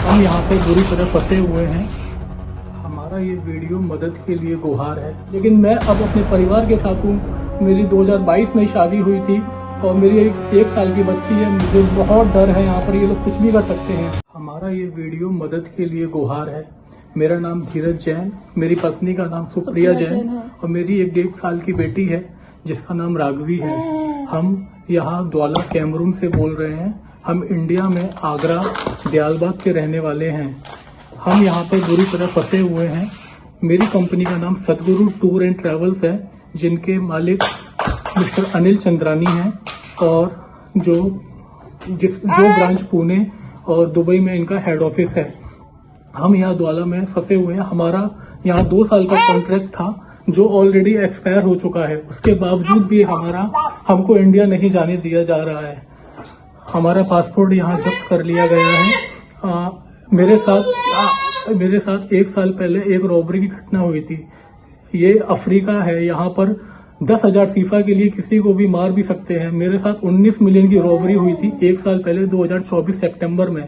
हम यहाँ पर बुरी तरह फंसे हुए हैं। हमारा ये वीडियो मदद के लिए गुहार है, लेकिन मैं अब अपने परिवार के साथ हूँ। मेरी 2022 में शादी हुई थी और मेरी एक साल की बच्ची है। मुझे बहुत डर है, यहाँ पर ये लोग कुछ भी कर सकते हैं। हमारा ये वीडियो मदद के लिए गुहार है। मेरा नाम धीरज जैन, मेरी पत्नी का नाम सुप्रिया जैन और मेरी एक 1.5 साल की बेटी है जिसका नाम राघवी है। हम यहाँ द्वाला कैमरून से बोल रहे हैं। हम इंडिया में आगरा दयालबाग के रहने वाले हैं। हम यहाँ पर बुरी तरह फंसे हुए हैं। मेरी कंपनी का नाम सतगुरु टूर एंड ट्रैवल्स है, जिनके मालिक मिस्टर अनिल चंद्रानी हैं और जो ब्रांच पुणे और दुबई में इनका हेड ऑफिस है। हम यहाँ द्वाला में फंसे हुए हैं। हमारा यहाँ 2 साल का कॉन्ट्रैक्ट था जो ऑलरेडी एक्सपायर हो चुका है। उसके बावजूद भी हमको इंडिया नहीं जाने दिया जा रहा है। हमारा पासपोर्ट यहाँ जब्त कर लिया गया है। मेरे साथ 1 साल पहले एक रॉबरी की घटना हुई थी। ये अफ्रीका है, यहाँ पर 10,000 सीफा के लिए किसी को भी मार भी सकते हैं। मेरे साथ 19 मिलियन की रॉबरी हुई थी 1 साल पहले 2024 सितंबर में,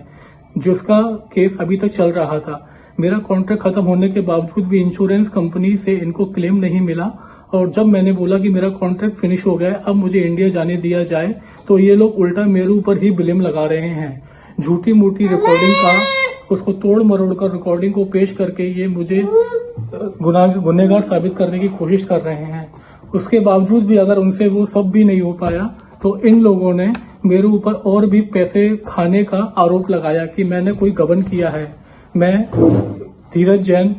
जिसका केस अभी तक चल रहा था। मेरा कॉन्ट्रैक्ट खत्म होने के बावजूद भी इंश्योरेंस कंपनी से इनको क्लेम नहीं मिला और जब मैंने बोला कि मेरा कॉन्ट्रैक्ट फिनिश हो गया है, अब मुझे इंडिया जाने दिया जाए, तो ये लोग उल्टा मेरे ऊपर ही ब्लेम लगा रहे हैं। झूठी मूठी रिकॉर्डिंग का उसको तोड़ मरोड़ कर रिकॉर्डिंग को पेश करके ये मुझे गुनहगार साबित करने की कोशिश कर रहे हैं। उसके बावजूद भी अगर उनसे वो सब भी नहीं हो पाया तो इन लोगों ने मेरे ऊपर और भी पैसे खाने का आरोप लगाया कि मैंने कोई गबन किया है। मैं धीरज जैन,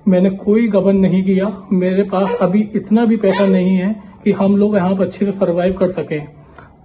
मैंने कोई गबन नहीं किया। मेरे पास अभी इतना भी पैसा नहीं है कि हम लोग यहाँ पर अच्छे से सर्वाइव कर सकें।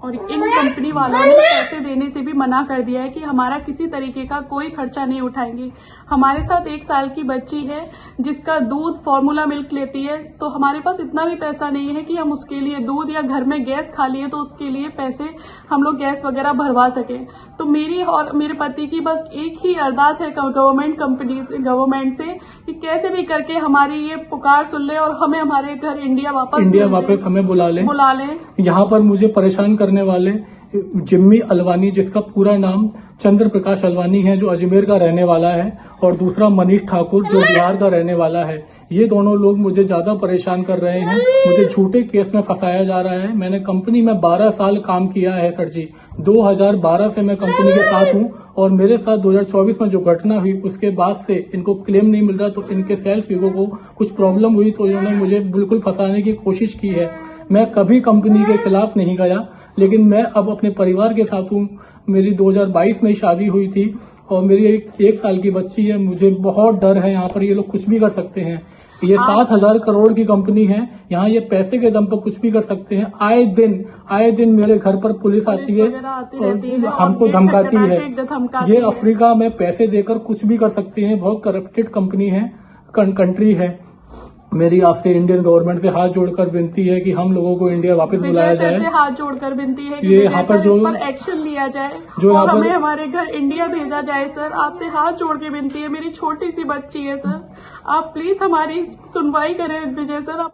और इन कंपनी वालों ने पैसे देने से भी मना कर दिया है कि हमारा किसी तरीके का कोई खर्चा नहीं उठाएंगे। हमारे साथ 1 साल की बच्ची है जिसका दूध फॉर्मूला मिल्क लेती है, तो हमारे पास इतना भी पैसा नहीं है कि हम उसके लिए दूध, या घर में गैस खाली है तो उसके लिए पैसे हम लोग गैस वगैरह भरवा सके। तो मेरी और मेरे पति की बस एक ही अरदास है गवर्नमेंट से कि कैसे भी करके हमारी ये पुकार सुन ले और हमें हमारे घर इंडिया वापस हमें बुला लें। यहाँ पर मुझे परेशान करने वाले जिम्मी अलवानी, जिसका पूरा नाम चंद्र प्रकाश अलवानी है, जो अजमेर का रहने वाला है, और दूसरा मनीष ठाकुर जो बिहार का रहने वाला है। ये दोनों लोग मुझे ज्यादा परेशान कर रहे हैं। मुझे झूठे केस में फंसाया जा रहा है। मैंने कंपनी में 12 साल काम किया है सर जी। 2012 से मैं कंपनी के साथ हूँ और मेरे साथ 2024 में जो घटना हुई उसके बाद से इनको क्लेम नहीं मिल रहा, तो इनके सेल्फ ईगो को कुछ प्रॉब्लम हुई तो इन्होंने मुझे बिल्कुल फंसाने की कोशिश की है। मैं कभी कंपनी के खिलाफ नहीं गया, लेकिन मैं अब अपने परिवार के साथ हूँ। मेरी 2022 में शादी हुई थी और मेरी एक साल की बच्ची है। मुझे बहुत डर है, यहाँ पर ये लोग कुछ भी कर सकते हैं। ये 7,000 करोड़ की कंपनी है, यहाँ ये पैसे के दम पर कुछ भी कर सकते हैं। आए दिन मेरे घर पर पुलिस आती है और हमको धमकाती है। ये अफ्रीका में पैसे देकर कुछ भी कर सकते हैं। बहुत करप्टेड कंपनी है, कंट्री है। मेरी आपसे इंडियन गवर्नमेंट से हाथ जोड़कर विनती है कि हम लोगों को इंडिया वापस बुलाया जाए। हाथ जोड़कर विनती है कि ये यहाँ पर जो एक्शन लिया जाए जो और हमें हमारे घर इंडिया भेजा जाए। सर, आपसे हाथ जोड़ के विनती है। मेरी छोटी सी बच्ची है सर, आप प्लीज हमारी सुनवाई करें विजय सर।